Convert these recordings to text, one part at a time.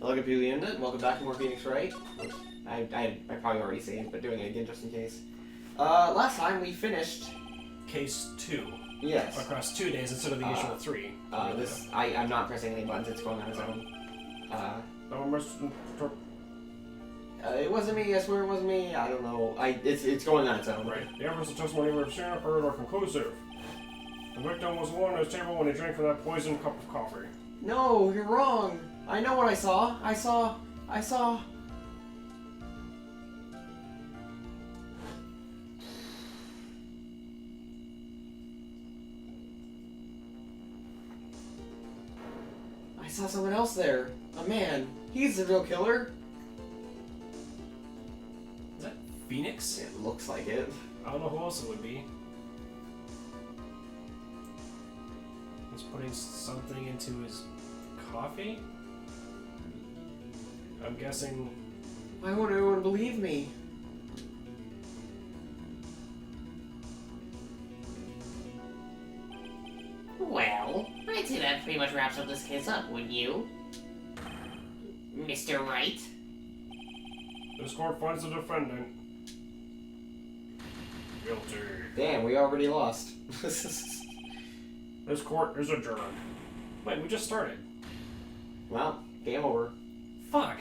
Hello, people of the internet. Welcome back to more Phoenix Wright. I probably already saved, but doing it again just in case. Last time we finished Case 2. Yes. Across 2 days instead of the usual 3. I'm not pressing any buttons. It's going on its own. It wasn't me. I swear it wasn't me. I don't know. It's going on its own. Right. The evidence of testimony we've seen or heard are conclusive. The victim was alone at his table when he drank from that poisoned cup of coffee. No, you're wrong. I know what I saw. I saw. I saw someone else there. A man. He's the real killer. Is that Phoenix? It looks like it. I don't know who else it would be. He's putting something into his coffee? I'm guessing... Why won't anyone believe me? Well, I'd say that pretty much wraps up this case up, wouldn't you? Mr. Wright? This court finds the defendant guilty. Damn, we already lost. This court is adjourned. Wait, we just started. Well, game over. Fuck!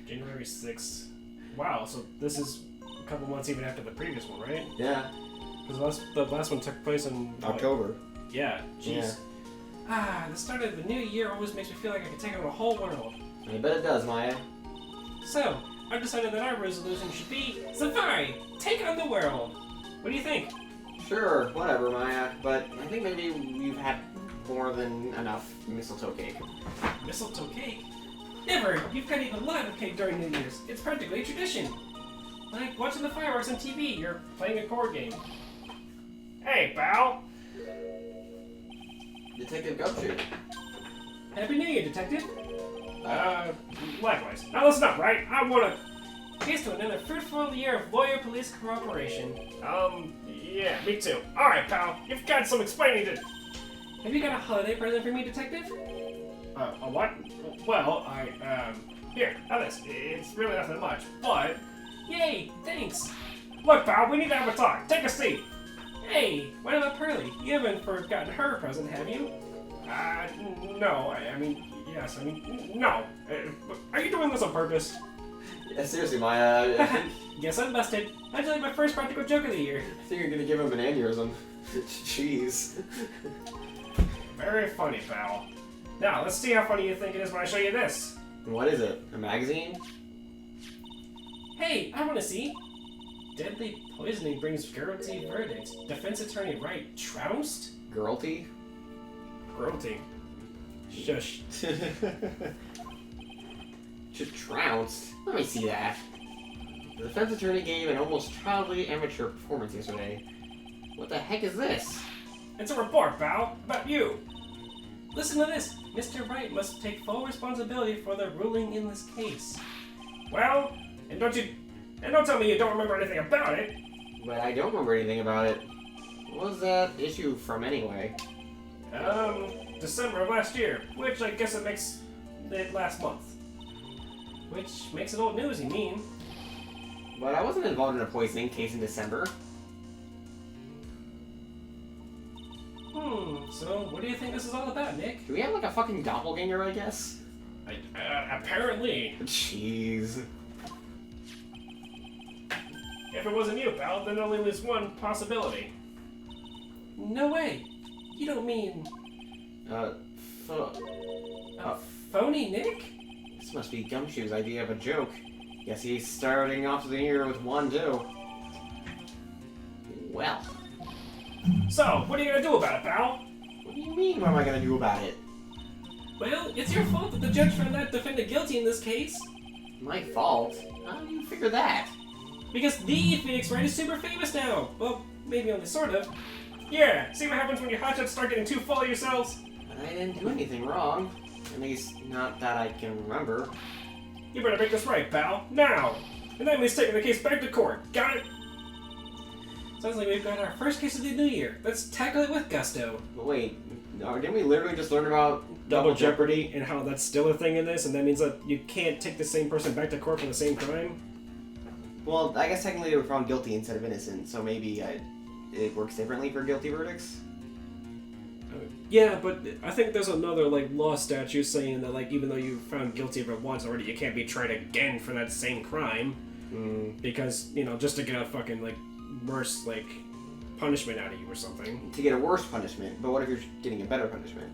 January 6th. Wow, so this is a couple months even after the previous one, right? Yeah. Because the last one took place in... October. Yeah, jeez. Yeah. The start of the new year always makes me feel like I could take on the whole world. I bet it does, Maya. So, I've decided that our resolution should be Safari! Take on the world! What do you think? Sure, whatever, Maya. But I think maybe we've had more than enough mistletoe cake. Mistletoe cake? Never! You've got to eat a lot of cake during New Year's. It's practically a tradition. Like watching the fireworks on TV, you're playing a board game. Hey, pal! Detective Gumshoe. Happy New Year, Detective. Likewise. Now listen up, right? I wanna... Here's to another fruitful year of lawyer police cooperation. Yeah, me too. Alright, pal. You've got some explaining to... Have you got a holiday present for me, Detective? A what? Well, here, have this. It's really nothing much, but... Yay, thanks! Look, pal, we need to have a talk. Take a seat. Hey, what about Pearly? You haven't forgotten her present, have you? No. No. Are you doing this on purpose? Yeah, seriously, Maya. Guess I'm busted. How'd you like my first practical joke of the year? I think you're gonna give him an aneurysm. Jeez. Very funny, pal. Now, let's see how funny you think it is when I show you this. What is it? A magazine? Hey, I want to see. Deadly poisoning brings guilty verdict. Defense attorney Wright trounced? Girlty? Grunty. Shush. Just trounced? Let me see that. The defense attorney gave an almost childly amateur performance yesterday. What the heck is this? It's a report, pal, about you. Listen to this. Mr. Wright must take full responsibility for the ruling in this case. Well, and don't tell me you don't remember anything about it. But I don't remember anything about it. What was that issue from anyway? December of last year, which I guess it makes it last month. Which makes it old news, you mean? But I wasn't involved in a poisoning case in December. So what do you think this is all about, Nick? Do we have like a fucking doppelganger, I guess? Apparently. Jeez. If it wasn't you, pal, then only leaves one possibility. No way. You don't mean... Phony Nick? This must be Gumshoe's idea of a joke. Guess he's starting off the year with one, too. Well. So, what are you gonna do about it, pal? What do you mean, what am I gonna do about it? Well, it's your fault that the judge found that defendant guilty in this case. My fault? How do you figure that? Because the Phoenix Wright is super famous now. Well, maybe only sort of. Yeah, see what happens when you hotshots start getting too full of yourselves? I didn't do anything wrong. At least, not that I can remember. You better make this right, pal. Now! And that means taking the case back to court. Got it? Sounds like we've got our first case of the new year. Let's tackle it with gusto. But wait, Didn't we literally just learn about Double jeopardy and how that's still a thing in this, and that means that you can't take the same person back to court for the same crime? Well, I guess technically they were found guilty instead of innocent, so maybe it works differently for guilty verdicts? Yeah, but I think there's another, like, law statute saying that, like, even though you found guilty of it once already, you can't be tried again for that same crime. Because, you know, just to get a fucking, like, worse, like, punishment out of you or something. To get a worse punishment, but what if you're getting a better punishment?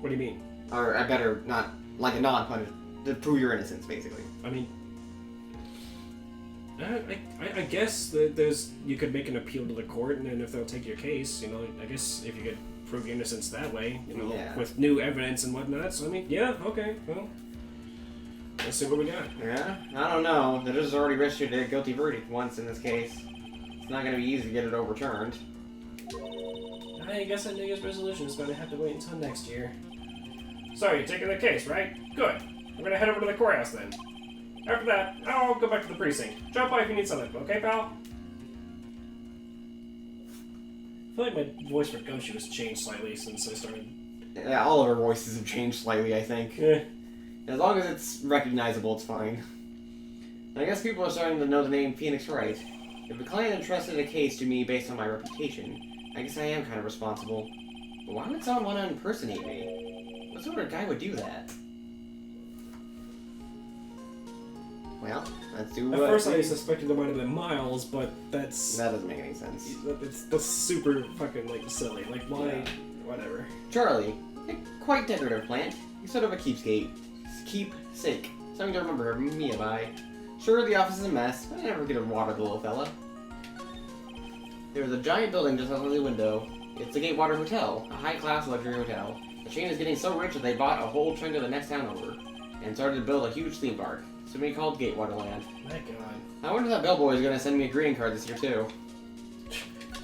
What do you mean? Or a better, not, like a non-punishment, to prove your innocence, basically. I mean... I guess that you could make an appeal to the court, and then if they'll take your case, you know, I guess if you could prove your innocence that way, you know, with new evidence and whatnot. So I mean, yeah, okay, well, let's see what we got. Yeah, I don't know. The judge has already issued a guilty verdict once in this case. It's not going to be easy to get it overturned. I guess that New Year's resolution is going to have to wait until next year. So you're taking the case, right? Good. We're going to head over to the courthouse then. After that, I'll go back to the precinct. Drop by if you need something, okay, pal? I feel like my voice for Gumshoe has changed slightly since I started. Yeah, all of our voices have changed slightly, I think. Yeah. As long as it's recognizable, it's fine. I guess people are starting to know the name Phoenix Wright. If the client entrusted a case to me based on my reputation, I guess I am kind of responsible. But why would someone want to impersonate me? What sort of guy would do that? Well, let's do At first I suspected it might have been Miles, but That doesn't make any sense. That's super fucking, like, silly. Like, why? Yeah. Whatever. Charlie, a quite decorative plant. He's sort of a keepsake. Keepsake. Something to remember Mia by. Sure, the office is a mess, but I never get to water the little fella. There's a giant building just outside the window. It's the Gatewater Hotel, a high-class luxury hotel. The chain is getting so rich that they bought a whole chunk of the next town over, and started to build a huge theme park. To be called Gatewaterland. My god. I wonder if that bellboy is going to send me a greeting card this year, too.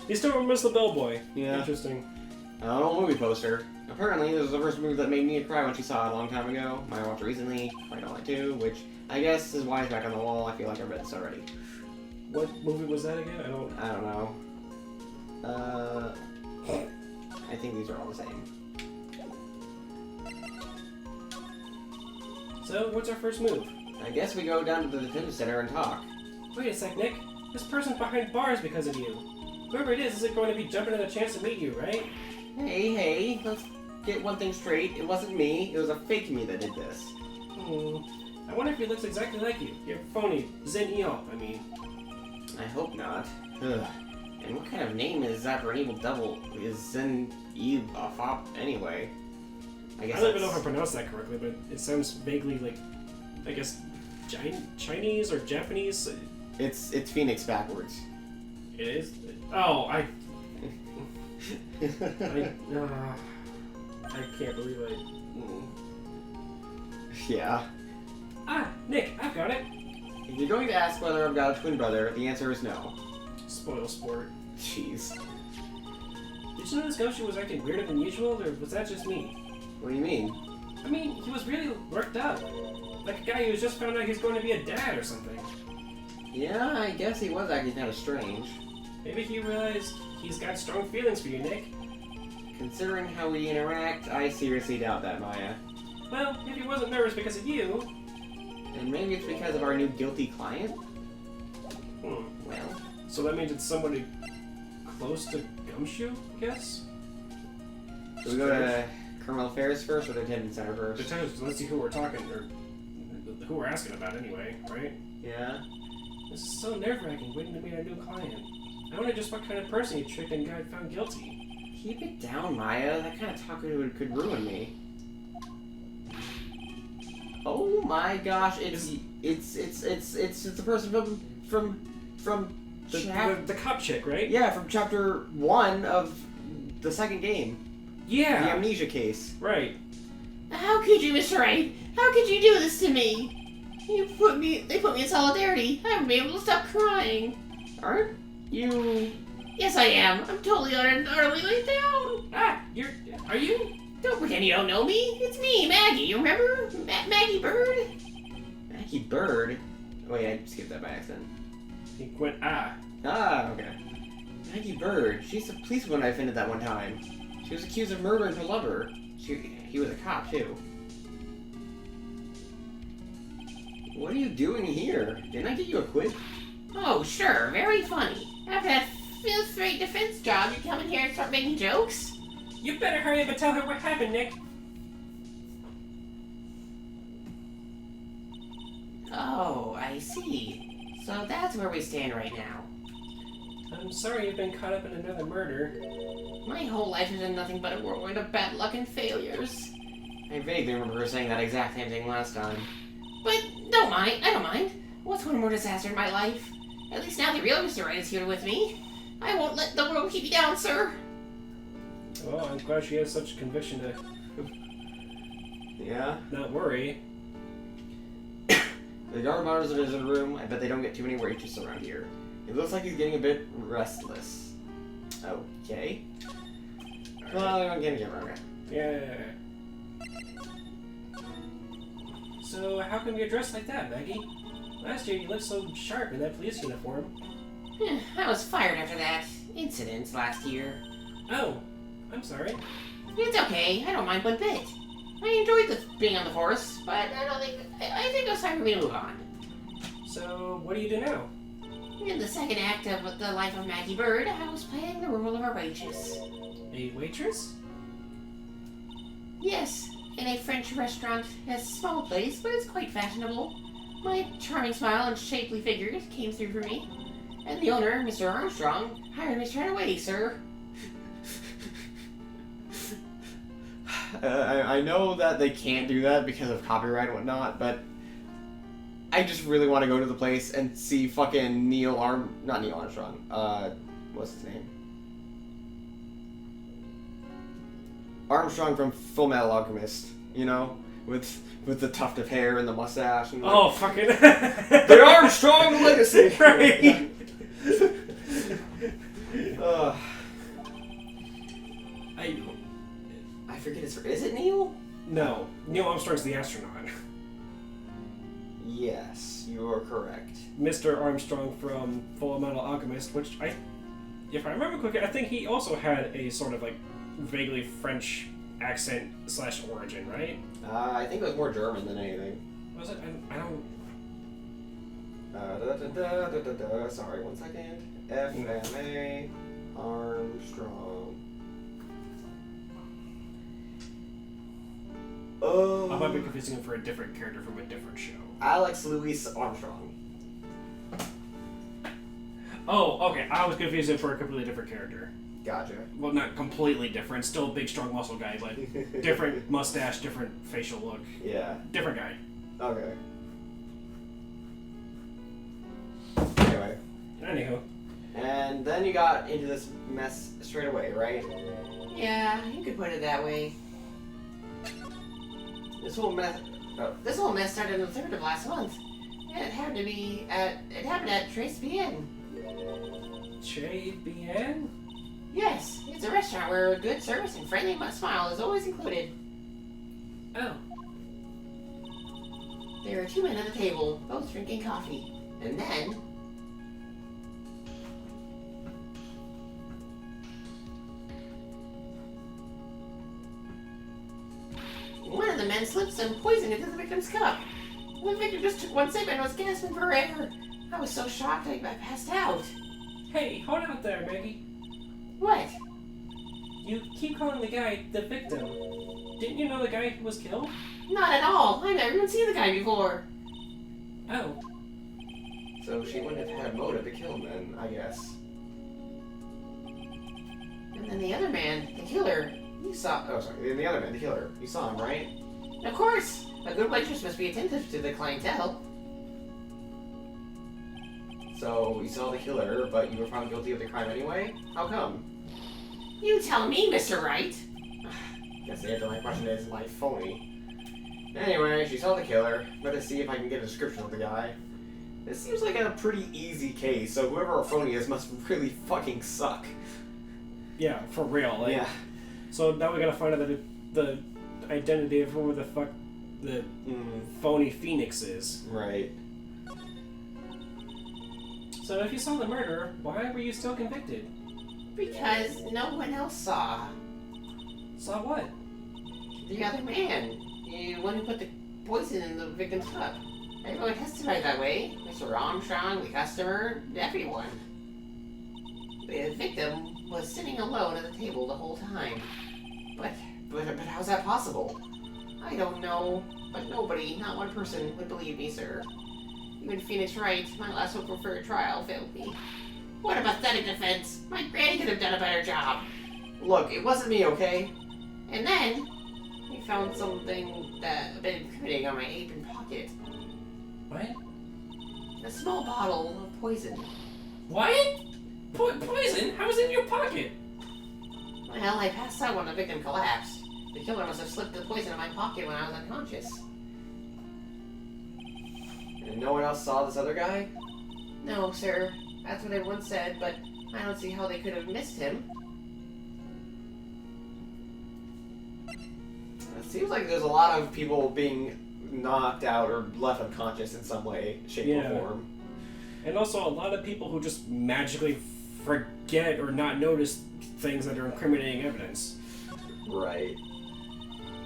You still remember the bellboy. Yeah. Interesting. An old movie poster. Apparently, this was the first movie that made Mia cry when she saw it a long time ago. I watched it recently, Quite All I Do, which I guess is why it's back on the wall. I feel like I read this already. What movie was that again? I don't know. I think these are all the same. So, what's our first move? I guess we go down to the detention center and talk. Wait a sec, Nick. This person's behind bars because of you. Whoever it is isn't going to be jumping at a chance to meet you, right? Hey, let's get one thing straight. It wasn't me. It was a fake me that did this. I wonder if he looks exactly like you. You're Phony. Zen Eop, I mean. I hope not. Ugh. And what kind of name is that for an evil devil? Is Zen Eop anyway? I guess I don't even know if I pronounced that correctly, but it sounds vaguely like, I guess, Chinese or Japanese. It's Phoenix backwards. It is? Oh, I can't believe Yeah. Nick, I've got it. If you're going to ask whether I've got a twin brother, the answer is no. Spoil sport. Jeez. Did you know this Gumshoe was acting weirder than usual, or was that just me? What do you mean? I mean, he was really worked up. Like a guy who's just found out he's going to be a dad or something. Yeah, I guess he was acting kind of strange. Maybe he realized he's got strong feelings for you, Nick. Considering how we interact, I seriously doubt that, Maya. Well, if he wasn't nervous because of you... And maybe it's because of our new guilty client? Well... So that means it's somebody close to Gumshoe, I guess? Should we go to Criminal Affairs first or the detention center first? Detention, let's see who we're talking, or who we're asking about anyway, right? Yeah? This is so nerve-wracking waiting to meet our new client. I wonder just what kind of person you tricked and got found guilty. Keep it down, Maya. That kind of talk could ruin me. Oh my gosh! It's the person from the cop chick, right? Yeah, from chapter 1 of the second game. Yeah. The amnesia case. Right. How could you, Mr. Wright? How could you do this to me? They put me in solidarity. I haven't been able to stop crying. Aren't you? Yes, I am. I'm totally utterly laid down. Are you? Don't pretend you don't know me. It's me, Maggie. You remember? Maggie Bird? Maggie Bird? Wait, I skipped that by accident. He went, Ah, okay. Maggie Bird. She's the police woman I offended that one time. She She was accused of murdering her lover. He was a cop, too. What are you doing here? Didn't I get you a quiz? Oh, sure. Very funny. After that fifth-rate defense job, you come in here and start making jokes? You better hurry up and tell her what happened, Nick. Oh, I see. So that's where we stand right now. I'm sorry you've been caught up in another murder. My whole life has been nothing but a whirlwind of bad luck and failures. I vaguely remember her saying that exact same thing last time. But don't mind. I don't mind. What's one more disaster in my life? At least now the real Mr. Wright is here with me. I won't let the world keep me down, sir. Oh, I'm glad she has such conviction to Yeah? not worry. The guard monitors in his room. I bet they don't get too many waitresses around here. It looks like he's getting a bit restless. Okay. Well, I'm getting camera. Okay. Yeah. So, how come you're dressed like that, Maggie? Last year you looked so sharp in that police uniform. I was fired after that incident last year. Oh, I'm sorry. It's okay. I don't mind one bit. I enjoyed being on the force, but I think it was time for me to move on. So, what do you do now? In the second act of The Life of Maggie Bird, I was playing the role of a waitress. A waitress? Yes, in a French restaurant. It's a small place, but it's quite fashionable. My charming smile and shapely figure came through for me. And the owner, Mr. Armstrong, hired me straight away, sir. I know that they can't do that because of copyright and whatnot, but I just really want to go to the place and see fucking not Neil Armstrong, what's his name? Armstrong from Full Metal Alchemist, you know? With the tuft of hair and the mustache and Oh, fucking... the Armstrong legacy! Right! I forget his... Is it Neil? No, Neil Armstrong's the astronaut. Yes, you are correct. Mr. Armstrong from Full Metal Alchemist, which if I remember correctly, I think he also had a sort of like vaguely French accent / origin, right? I think it was more German than anything. Was it? I don't... Sorry, 1 second. FMA Armstrong. I might be confusing him for a different character from a different show. Alex Louis Armstrong. Oh, okay. I was confusing him for a completely different character. Gotcha. Well, not completely different. Still a big, strong muscle guy, but different mustache, different facial look. Yeah. Different guy. Okay. Anyway. Anywho. And then you got into this mess straight away, right? Yeah, you could put it that way. This whole mess... Oh. This whole mess started on the 3rd of last month. And it happened at Trace Bien. Che Bien? Yes, it's a restaurant where good service and friendly smile is always included. Oh. There are 2 men at the table, both drinking coffee. And then... one of the men slipped some poison into the victim's cup. The victim just took 1 sip and was gasping for air. I was so shocked I passed out. Hey, hold out there, Maggie. What? You keep calling the guy the victim. Didn't you know the guy who was killed? Not at all. I've never even seen the guy before. Oh. So she wouldn't have had a motive to kill him then, I guess. And then the other man, the killer, You saw... Oh, sorry. The other man, the killer. You saw him, right? of course, a good waitress must be attentive to the clientele. So, you saw the killer, but you were found guilty of the crime anyway? How come? You tell me, Mr. Wright. Guess the answer to my question is, like, phony. Anyway, she saw the killer. Better see if I can get a description of the guy. This seems like a pretty easy case, so whoever a phony is must really fucking suck. Yeah, for real. Like, Yeah. So now we gotta find out the identity of who the fuck the phony Phoenix is. Right. So if you saw the murder, why were you still convicted? Because no one else saw. Saw what? The other man. The one who put the poison in the victim's cup. Everyone testified that way. Mr. Armstrong, the customer, everyone. The victim was sitting alone at the table the whole time. But how's that possible? I don't know. But nobody, not one person, would believe me, sir. Even Phoenix Wright, my last hope for fair trial, failed me. What a pathetic defense! My granny could have done a better job. Look, it wasn't me, okay? And then, we found something that had been incriminating on my apron pocket. What? A small bottle of poison. What? Poison? How was it in your pocket? Well, I passed out when the victim collapsed. The killer must have slipped the poison in my pocket when I was unconscious. And no one else saw this other guy? No, sir. That's what everyone said, but I don't see how they could have missed him. It seems like there's a lot of people being knocked out or left unconscious in some way, shape, or form. And also a lot of people who just magically forget or not notice things that are incriminating evidence. Right.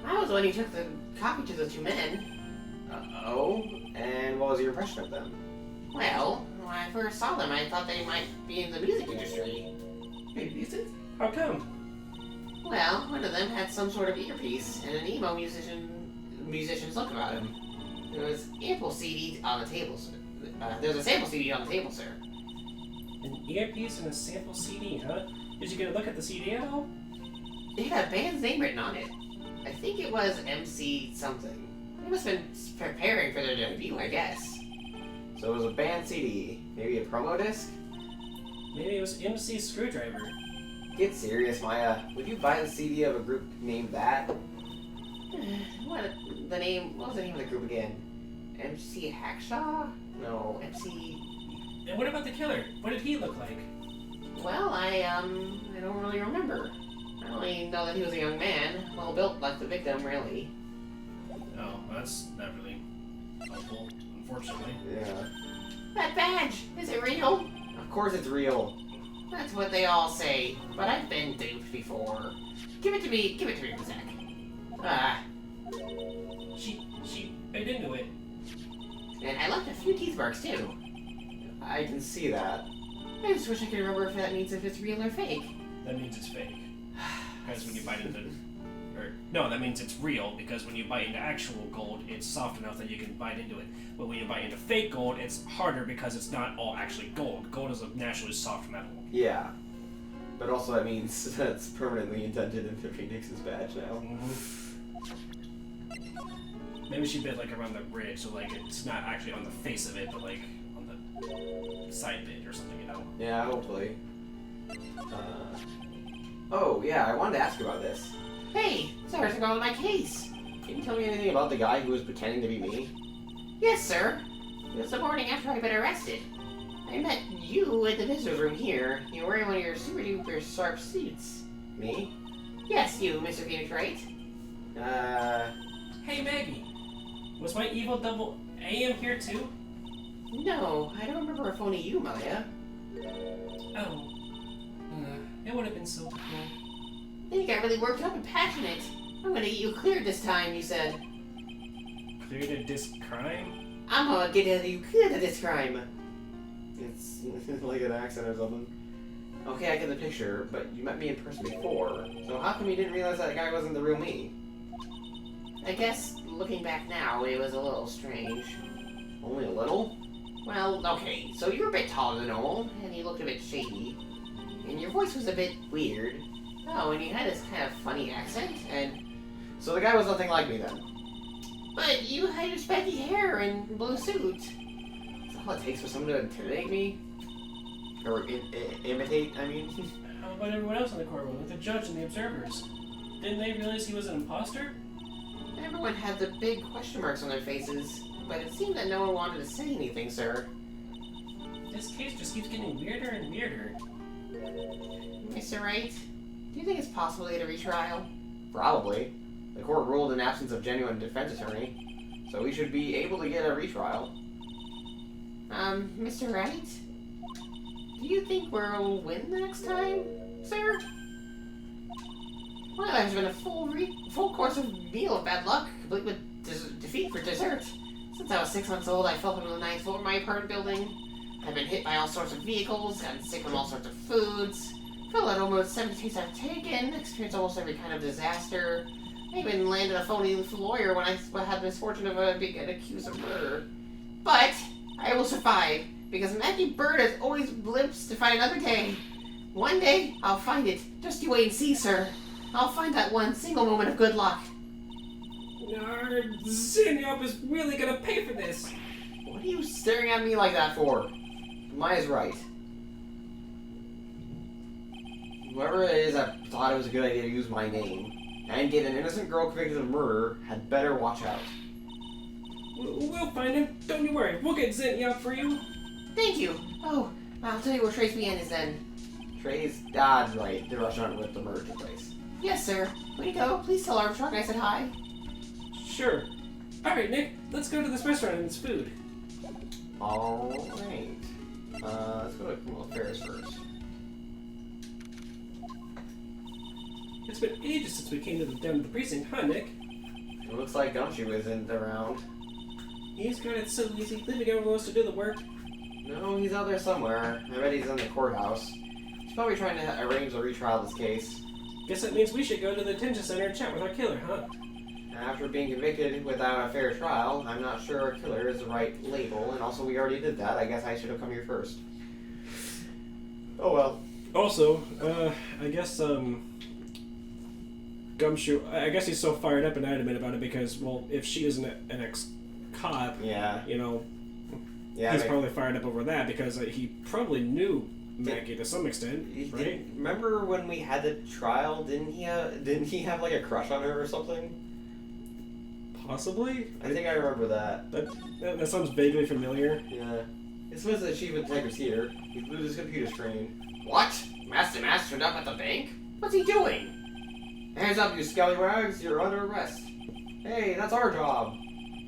I was the one who took the copy to the two men. Oh? And what was your impression of them? Well, when I first saw them, I thought they might be in the music industry. Music? How come? Well, one of them had some sort of earpiece and an emo musician's look about him. There was ample CD on the table, sir. There's a sample CD on the table, sir. An earpiece and a sample CD, huh? Did you get a look at the CD at all? It had a band's name written on it. I think it was MC something. They must have been preparing for their debut, I guess. So it was a band CD, maybe a promo disc? Maybe it was MC Screwdriver. Get serious, Maya. Would you buy the CD of a group named that? What was the name of the group again? MC Hackshaw? No, MC... And what about the killer? What did he look like? Well, I don't really remember. I only know that he was a young man, well built like the victim, really. Oh, that's not really helpful, unfortunately. Yeah. That badge, is it real? Of course it's real. That's what they all say, but I've been duped before. Give it to me for a sec. She bit into it. And I left a few teeth marks too. I can see that. I just wish I could remember if that means if it's real or fake. That means it's fake. Because when you bite into... No, that means it's real, because when you bite into actual gold, it's soft enough that you can bite into it. But when you bite into fake gold, it's harder because it's not all actually gold. Gold is a naturally soft metal. Yeah. But also that means that's permanently indented into Phoenix's badge now. Maybe she bit like around the ridge, so like it's not actually on the face of it, but like on the side bit or something, you know? Yeah, hopefully. Oh, yeah, I wanted to ask you about this. Hey, sorry to go on my case. Can you tell me anything about the guy who was pretending to be me? Yes, sir. It was the morning after I'd been arrested. I met you at the visitor's room here. You were wearing one of your super duper sharp suits. Me? Yes, you, Mr. Phoenix Wright. Hey Maggie, was my evil double AM here too? No, I don't remember a phony you, Maya. Oh. It would have been so cool. Then you got really worked up and passionate. I'm gonna get you cleared this time, you said. Cleared of this crime? I'm gonna get you cleared of this crime. It's like an accent or something. Okay, I get the picture, but you met me in person before, so how come you didn't realize that guy wasn't the real me? I guess, looking back now, it was a little strange. Only a little? Well, okay, so you're a bit taller than normal, and you looked a bit shady. And your voice was a bit weird. Oh, and you had this kind of funny accent, and... So the guy was nothing like me then? But you had your spiky hair and blue suit. That's all it takes for someone to intimidate me? Or imitate, I mean? How about everyone else in the courtroom, like the judge and the observers? Didn't they realize he was an imposter? Everyone had the big question marks on their faces, but it seemed that no one wanted to say anything, sir. This case just keeps getting weirder and weirder. Mr. Wright, do you think it's possible to get a retrial? Probably. The court ruled in absence of genuine defense attorney, so we should be able to get a retrial. Mr. Wright? Do you think we'll win the next time, sir? My life's been a full course of meal of bad luck, complete with defeat for dessert. Since I was 6 months old, I fell from the 9th floor of my apartment building. I've been hit by all sorts of vehicles, gotten sick from all sorts of foods, fell at almost 70 streets I've taken, experienced almost every kind of disaster. I even landed a phony lawyer when I had the misfortune of being accused of murder. But I will survive, because Maggie Bird has always lives to fight another day. One day, I'll find it. Just you wait and see, sir. I'll find that one single moment of good luck. Xeniop is really gonna pay for this. What are you staring at me like that for? Maya's right. Whoever it is that thought it was a good idea to use my name and get an innocent girl convicted of murder had better watch out. We'll find him. Don't you worry. We'll get Xeniop for you. Thank you. Oh, I'll tell you where Trace Bien is then. Trey's dad, right, the restaurant with the murder took place. Yes, sir. When you go, please tell Armstrong I said hi. Sure. Alright, Nick. Let's go to this restaurant and its food. Alright. Let's go to Ferris first. It's been ages since we came down to the precinct, huh, Nick? It looks like Gumshoe isn't around. He's got it so easy, leaving everyone else to do the work. No, he's out there somewhere. I bet he's in the courthouse. He's probably trying to arrange a retrial of this case. Guess that means we should go to the detention center and chat with our killer, huh? After being convicted without a fair trial, I'm not sure a killer is the right label, and also we already did that. I guess I should have come here first. Oh well. Also, I guess, Gumshoe, I guess he's so fired up and adamant about it because, well, if she isn't an ex-cop, yeah, you know, yeah, he's probably fired up over that because he probably knew Maggie to some extent, right? Remember when we had the trial? Didn't he have like a crush on her or something? Possibly. I think I remember that. That sounds vaguely familiar. Yeah. This was the chief of detectives here. He blew his computer screen. What? Master turned up at the bank? What's he doing? Hands up, you scallywags! You're under arrest. Hey, that's our job.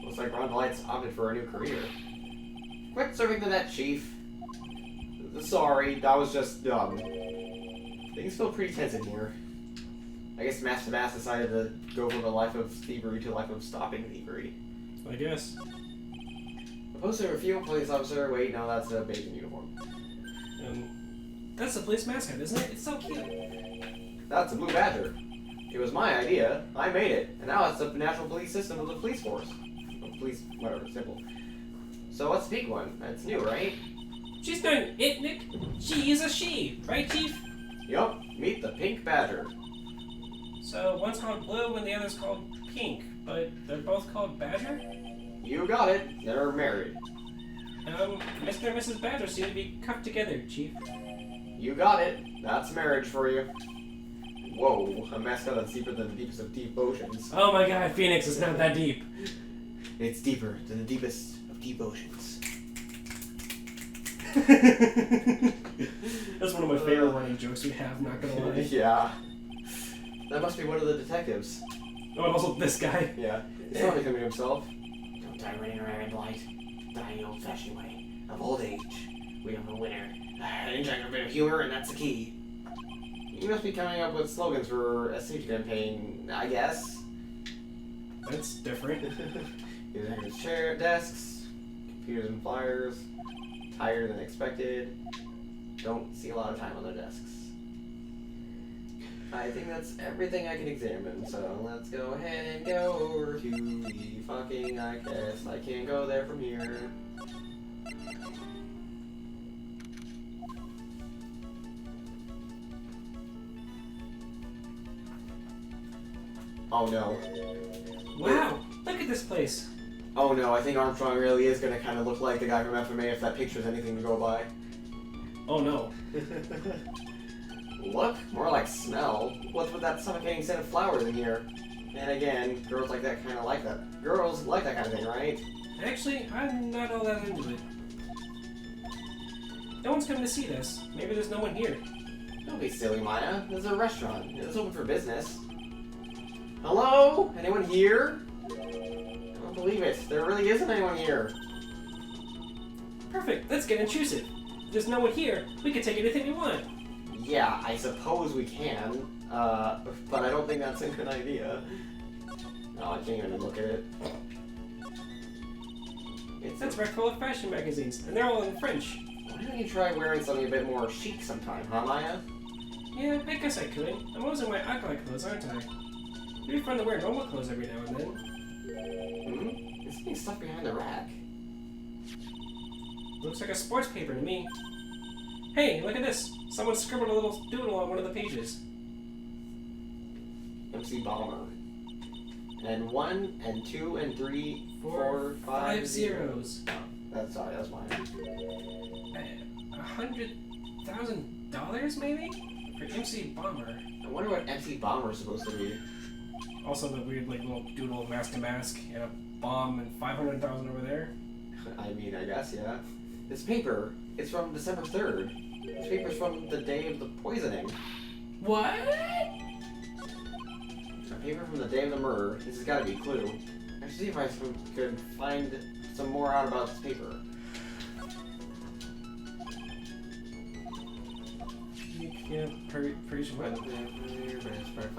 Looks like Ron Light's opted for a new career. Quit serving the net, Chief. Sorry, that was just dumb. Things feel pretty tense in here. I guess Master Bass decided to go from a life of thievery to a life of stopping thievery. I guess. Opposed to a field police officer. Wait, no, that's a Bajan uniform. That's the police mascot, isn't it? It's so cute. That's a blue badger. It was my idea. I made it, and now it's the natural police system of the police force. Police, whatever, simple. So what's the big one? That's new, right? She's not it, Nick. She is a she, right, Chief? Yup. Meet the pink badger. So one's called Blue and the other's called Pink, but they're both called Badger? You got it. They're married. Mr. and Mrs. Badger seem to be cuffed together, Chief. You got it. That's marriage for you. Whoa, a mascot that's deeper than the deepest of deep oceans. Oh my god, Phoenix is not that deep. It's deeper than the deepest of deep oceans. That's one of my favorite running jokes we have, not gonna lie. Yeah. That must be one of the detectives. Oh, and also this guy. Yeah. He's probably coming to himself. Don't die running around in light. Die the old-fashioned way. Of old age. We have a winner. Inject a bit of humor, and that's the key. You must be coming up with slogans for a safety campaign, I guess. That's different. There's chair desks, computers and flyers, tighter than expected. Don't see a lot of time on the desks. I think that's everything I can examine, so let's go ahead and go over to the fucking I guess I can't go there from here. Oh no. Wow, look at this place. Oh no, I think Armstrong really is gonna kind of look like the guy from FMA if that picture's anything to go by. Oh no. Look, more like smell. What's with that suffocating scent of flowers in here? And again, girls like that kind of like that. Girls like that kind of thing, right? Actually, I'm not all that into it. No one's coming to see this. Maybe there's no one here. Don't be silly, Maya. This is a restaurant. It's open for business. Hello? Anyone here? I don't believe it. There really isn't anyone here. Perfect, let's get intrusive. If there's no one here, we can take anything we want. Yeah, I suppose we can. But I don't think that's a good idea. No, I can't even look at it. That's right full of fashion magazines, and they're all in French. Why don't you try wearing something a bit more chic sometime, huh, Maya? Yeah, I guess I could. I'm always in my alcohol clothes, aren't I? It'd be fun to wear normal clothes every now and then. Hmm? There's something stuck behind the rack. Looks like a sports paper to me. Hey, look at this. Someone scribbled a little doodle on one of the pages. MC Bomber. And 1, and 2, and 3, 4, 5 5 zeros. Oh, that's mine. $100,000 maybe? For MC Bomber. I wonder what MC Bomber is supposed to be. Also the weird like little doodle of mask to mask and a bomb and 500,000 over there. I mean, I guess, yeah. This paper, it's from December 3rd. This paper's from the day of the poisoning. What? A paper from the day of the murder. This has got to be a clue. I should see if I could find some more out about this paper. Yeah, pretty sure. Find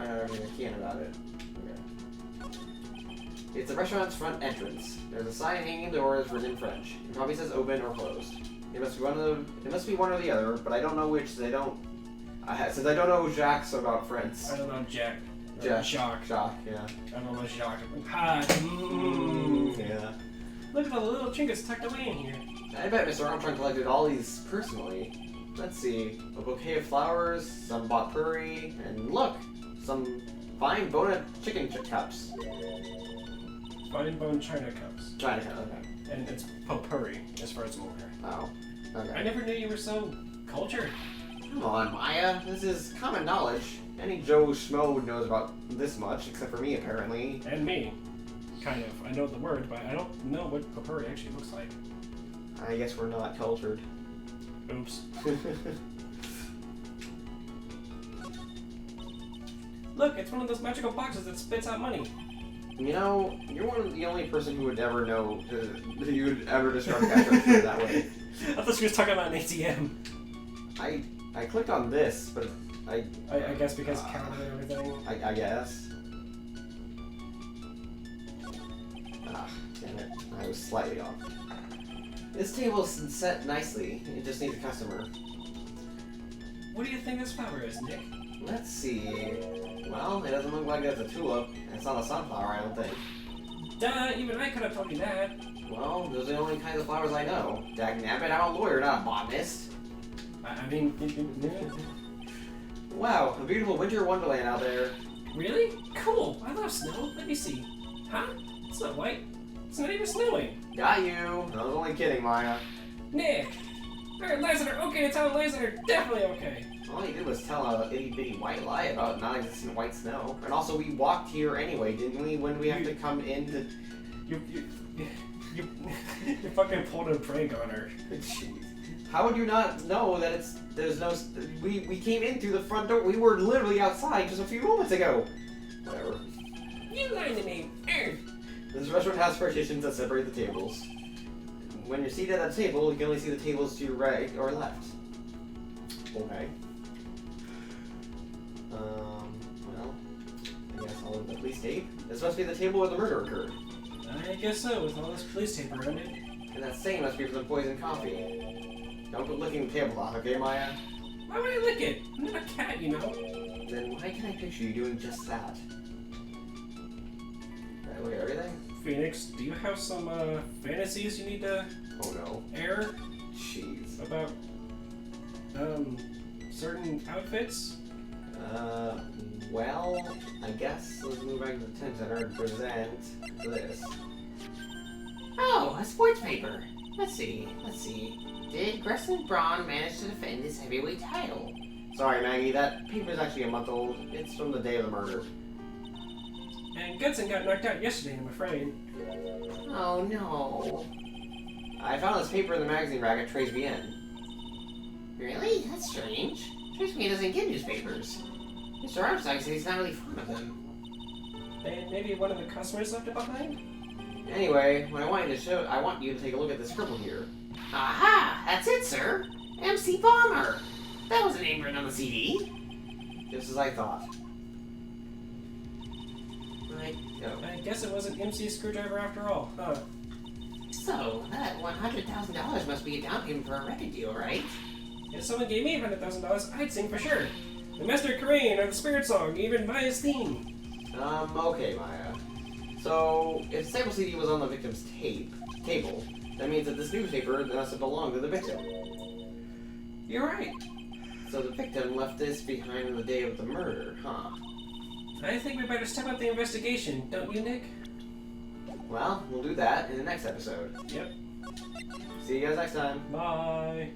out everything I can about it. Okay. It's the restaurant's front entrance. There's a sign hanging in the door that's written in French. It probably says open or closed. It must be one or the other, but I don't know which. Since I don't know Jacques about France. I don't know Jack. Jacques, yeah. I don't know Jacques. Ha! Yeah. Look at all the little trinkets tucked away in here. I bet Mr. Armstrong collected all these personally. Let's see. A bouquet of flowers, some bought Furry, and look! Some fine bone chicken cups. Fine bone china cups. China cups, okay. And it's potpourri, as far as I'm aware. Oh, okay. I never knew you were so cultured. Come on, Maya. This is common knowledge. Any Joe Schmo knows about this much, except for me, apparently. And me. Kind of. I know the word, but I don't know what potpourri actually looks like. I guess we're not cultured. Oops. Look, it's one of those magical boxes that spits out money. You know, you're one of the only person who would ever know that you would ever describe a cash register that way. I thought she was talking about an ATM. I clicked on this, but I guess because Canada and everything. I guess. Ah, damn it. I was slightly off. This table is set nicely. It just needs a customer. What do you think this flower is, Nick? Let's see. Well, it doesn't look like it's a tulip. It's not a sunflower, I don't think. Duh, even I could have told you that. Well, those are the only kinds of flowers I know. Dagnabbit, I'm a lawyer, not a botanist. I mean... Wow, a beautiful winter wonderland out there. Really? Cool. I love snow. Let me see. Huh? It's not white. It's not even snowing. Got you. I was only kidding, Maya. Nick! Alright, lies that are okay to tell, lies that are definitely okay. All you did was tell a itty-bitty white lie about non-existent white snow. And also, we walked here anyway, didn't we, when we have to come in to... You fucking pulled a prank on her. Jeez. How would you not know that there's no... We came in through the front door. We were literally outside just a few moments ago. Whatever. You lied to me. This restaurant has partitions that separate the tables. When you're seated at a table, you can only see the tables to your right or left. Okay. Well, I guess I'll look at the police tape. This must be the table where the murder occurred. I guess so, with all this police tape around it. And that stain must be from the poisoned coffee. Don't go licking the tablecloth, okay, Maya? Why would I lick it? I'm not a cat, you know. Then why can I picture you doing just that? Did I look at everything? Phoenix, do you have some fantasies you need to Oh no. air Jeez. about certain outfits? Well, I guess let's move back to the Tim Center and present this. Oh, a sports paper. Let's see. Did Gresson Braun manage to defend his heavyweight title? Sorry, Maggie, that paper's actually a month old. It's from the day of the murder. And Goodson got knocked out yesterday, I'm afraid. Oh no. I found this paper in the magazine rack at Tribulations. Really? That's strange. Trust doesn't get newspapers. Mr. Armstrong said he's not really fond of them. And maybe one of the customers left it behind? Anyway, what I want you to take a look at this scribble here. Aha! That's it, sir! MC Bomber! That was a name written on the CD. Just as I thought. Right. Oh. I guess it wasn't MC's screwdriver after all, huh? So, that $100,000 must be a down payment for a record deal, right? If someone gave me $100,000, I'd sing for sure. The Master Korean or the Spirit Song, even Maya's theme. Okay, Maya. So, if the sample CD was on the victim's table, that means that this newspaper must have belonged to the victim. You're right. So the victim left this behind on the day of the murder, huh? I think we better step up the investigation, don't you, Nick? Well, we'll do that in the next episode. Yep. See you guys next time. Bye.